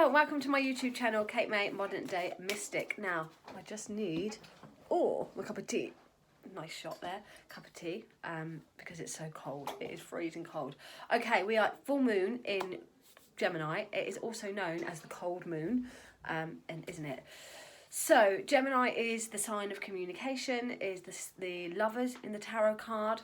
Hello, welcome to my YouTube channel, Kate May, Modern Day Mystic. Now, I just need, my cup of tea. Nice shot there, cup of tea, because it's so cold. It is freezing cold. Okay, we are at full moon in Gemini. It is also known as the cold moon, and isn't it? So, Gemini is the sign of communication, is the lovers in the tarot card,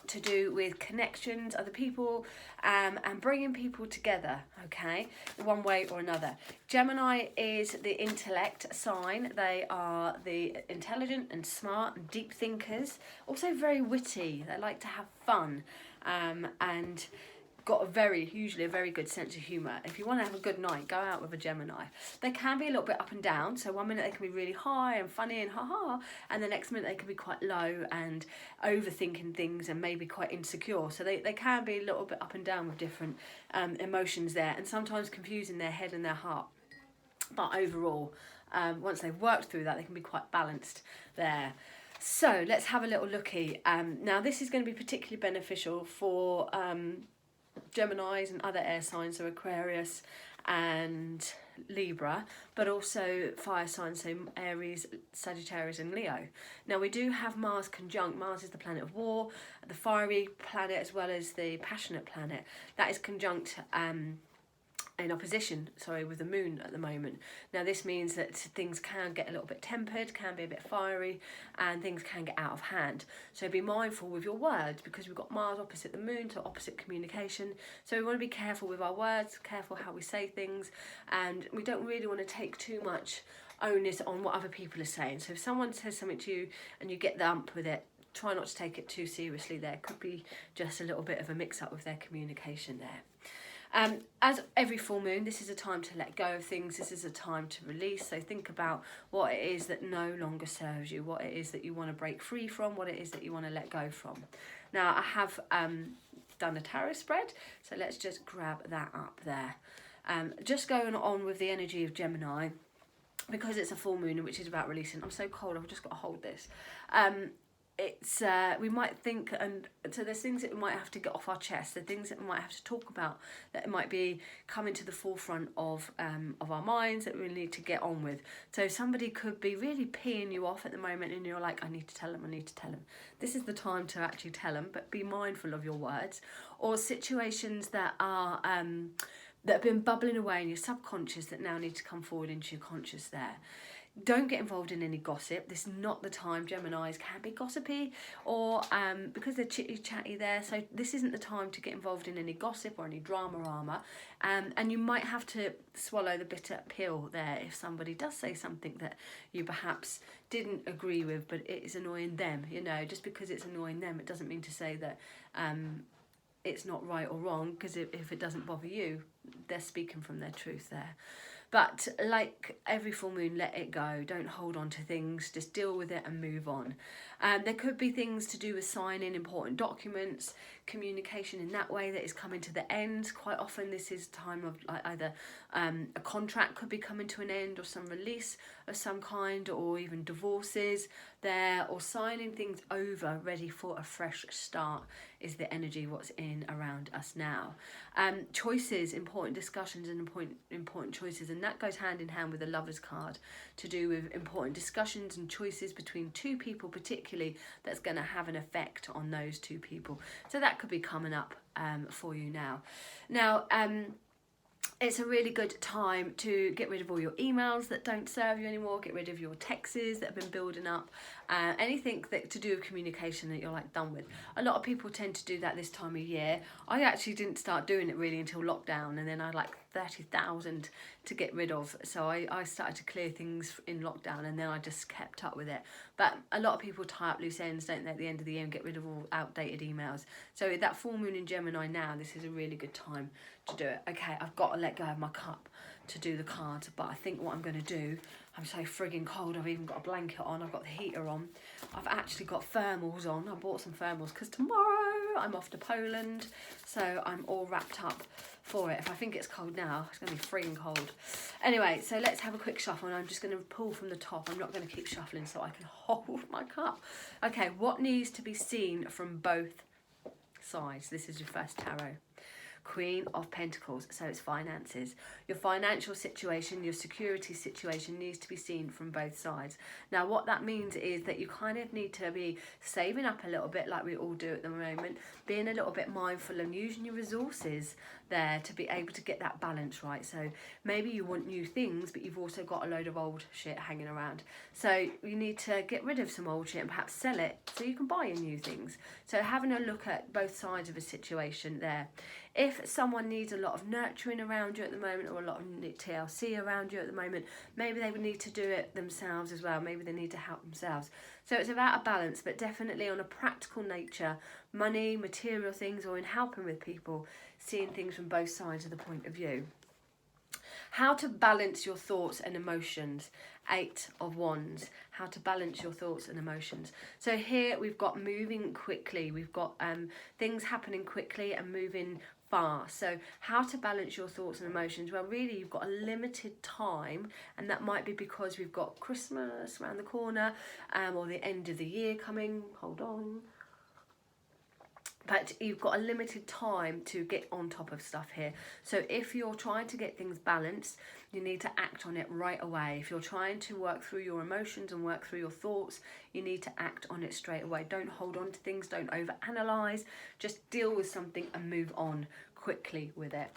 to do with connections, other people, and bringing people together, okay, one way or another. Gemini is the intellect sign. They are the intelligent and smart and deep thinkers, also very witty. They like to have fun, and got usually a very good sense of humour. If you want to have a good night, go out with a Gemini. They can be a little bit up and down, so one minute they can be really high and funny and ha-ha, and the next minute they can be quite low and overthinking things and maybe quite insecure. So they can be a little bit up and down with different emotions there, and sometimes confusing their head and their heart. But overall, once they've worked through that, they can be quite balanced there. So let's have a little looky. Now this is going to be particularly beneficial for Geminis and other air signs, so Aquarius and Libra, but also fire signs, so Aries, Sagittarius and Leo. Now we do have Mars conjunct. Mars is the planet of war, the fiery planet as well as the passionate planet. That is conjunct in opposition, with the moon at the moment. Now this means that things can get a little bit tempered, can be a bit fiery, and things can get out of hand. So be mindful with your words, because we've got Mars opposite the moon, so opposite communication. So we want to be careful with our words, careful how we say things, and we don't really want to take too much onus on what other people are saying. So if someone says something to you and you get the ump with it, try not to take it too seriously. There could be just a little bit of a mix-up with their communication there. As every full moon, this is a time to let go of things. This is a time to release. So think about what it is that no longer serves you, what it is that you want to break free from, what it is that you want to let go from. Now, I have done a tarot spread, so let's just grab that up there. Just going on with the energy of Gemini, because it's a full moon, which is about releasing. I'm so cold, I've just got to hold this. It's we might think, and so there's things that we might have to get off our chest, the things that we might have to talk about, that might be coming to the forefront of our minds, that we need to get on with. So somebody could be really peeing you off at the moment and you're like, I need to tell them. This is the time to actually tell them, but be mindful of your words. Or situations that are that have been bubbling away in your subconscious that now need to come forward into your conscious there. Don't get involved in any gossip. This is not the time. Geminis can be gossipy, or because they're chitty chatty there, so this isn't the time to get involved in any gossip or any drama. And you might have to swallow the bitter pill there if somebody does say something that you perhaps didn't agree with, but it is annoying them. Just because it's annoying them, it doesn't mean to say that it's not right or wrong, because if it doesn't bother you, they're speaking from their truth there. But like every full moon, let it go. Don't hold on to things. Just deal with it and move on. There could be things to do with signing important documents, communication in that way that is coming to the end. Quite often this is time of either a contract could be coming to an end, or some release of some kind, or even divorces there, or signing things over, ready for a fresh start is the energy what's in around us now. Choices, important discussions and important choices, and that goes hand in hand with the Lovers card, to do with important discussions and choices between two people particularly, that's going to have an effect on those two people. So that could be coming up for you now. It's a really good time to get rid of all your emails that don't serve you anymore, get rid of your texts that have been building up, anything that to do with communication that you're done with. A lot of people tend to do that this time of year. I actually didn't start doing it really until lockdown, and then I had 30,000 to get rid of. So I started to clear things in lockdown, and then I just kept up with it. But a lot of people tie up loose ends, don't they, at the end of the year, and get rid of all outdated emails. So that full moon in Gemini now, this is a really good time to do it. Okay, I've got to let go of my cup to do the cards, but I think what I'm going to do, I'm so frigging cold, I've even got a blanket on, I've got the heater on, I've actually got thermals on. I bought some thermals because tomorrow I'm off to Poland, so I'm all wrapped up for it. If I think it's cold now, it's going to be frigging cold. Anyway, so let's have a quick shuffle, and I'm just going to pull from the top. I'm not going to keep shuffling so I can hold my cup. Okay, what needs to be seen from both sides? This is your first tarot. Queen of Pentacles, so it's finances. Your financial situation, your security situation needs to be seen from both sides. Now what that means is that you kind of need to be saving up a little bit, like we all do at the moment, being a little bit mindful and using your resources there to be able to get that balance right. So maybe you want new things, but you've also got a load of old shit hanging around. So you need to get rid of some old shit and perhaps sell it so you can buy in new things. So having a look at both sides of a situation there. If someone needs a lot of nurturing around you at the moment, or a lot of TLC around you at the moment, maybe they would need to do it themselves as well. Maybe they need to help themselves. So it's about a balance, but definitely on a practical nature, money, material things, or in helping with people, seeing things from both sides of the point of view. How to balance your thoughts and emotions. 8 of Wands. How to balance your thoughts and emotions. So here we've got moving quickly. We've got things happening quickly and moving fast. So how to balance your thoughts and emotions. Well, really, you've got a limited time, and that might be because we've got Christmas around the corner, or the end of the year coming. Hold on. But you've got a limited time to get on top of stuff here. So if you're trying to get things balanced, you need to act on it right away. If you're trying to work through your emotions and work through your thoughts, you need to act on it straight away. Don't hold on to things, don't overanalyze. Just deal with something and move on quickly with it.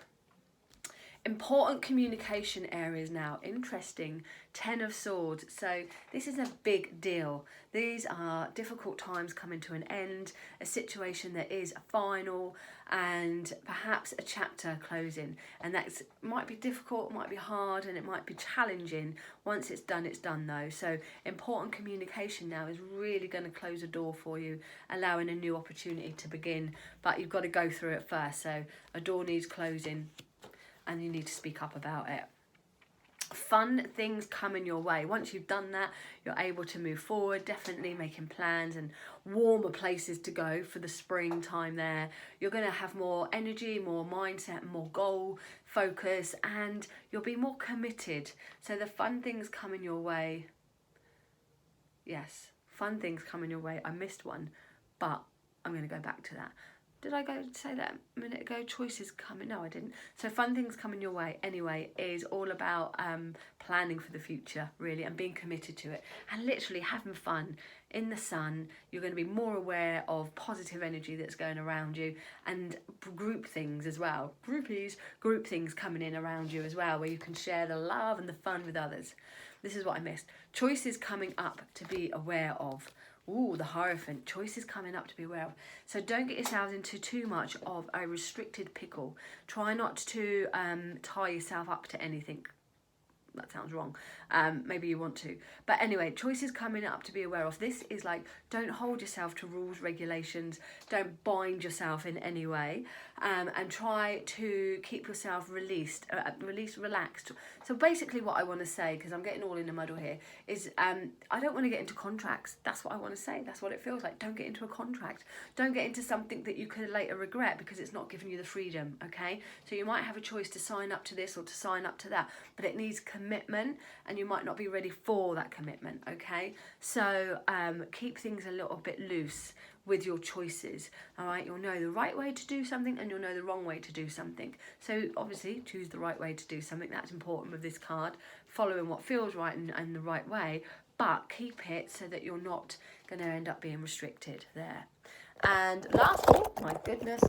Important communication areas now. Interesting. 10 of Swords. So this is a big deal. These are difficult times coming to an end, a situation that is final, and perhaps a chapter closing. And that might be difficult, might be hard, and it might be challenging. Once it's done though. So important communication now is really going to close a door for you, allowing a new opportunity to begin. But you've got to go through it first. So a door needs closing, and you need to speak up about it. Fun things coming your way. Once you've done that, you're able to move forward, definitely making plans and warmer places to go for the springtime there. You're going to have more energy, more mindset, more goal focus, and you'll be more committed. So the fun things coming your way. Yes, fun things coming your way. I missed one, but I'm going to go back to that. Did I go say that a minute ago? Choices coming. No, I didn't. So fun things coming your way anyway is all about planning for the future, really, and being committed to it and literally having fun in the sun. You're going to be more aware of positive energy that's going around you, and group things as well. Group things coming in around you as well, where you can share the love and the fun with others. This is what I missed. Choices coming up to be aware of. Ooh, the Hierophant. Choices coming up to be aware of. So don't get yourselves into too much of a restricted pickle. Try not to tie yourself up to anything. That sounds wrong. Maybe you want to. But anyway, choices coming up to be aware of. This is like, don't hold yourself to rules, regulations. Don't bind yourself in any way. And try to keep yourself relaxed. So basically what I want to say, because I'm getting all in a muddle here, is I don't want to get into contracts. That's what I want to say. That's what it feels like. Don't get into a contract. Don't get into something that you could later regret because it's not giving you the freedom, okay? So you might have a choice to sign up to this or to sign up to that, but it needs commitment, and you might not be ready for that commitment, okay? So keep things a little bit loose with your choices, all right? You'll know the right way to do something and you'll know the wrong way to do something. So obviously choose the right way to do something. That's important with this card, following what feels right and the right way, but keep it so that you're not going to end up being restricted there. And last, oh my goodness,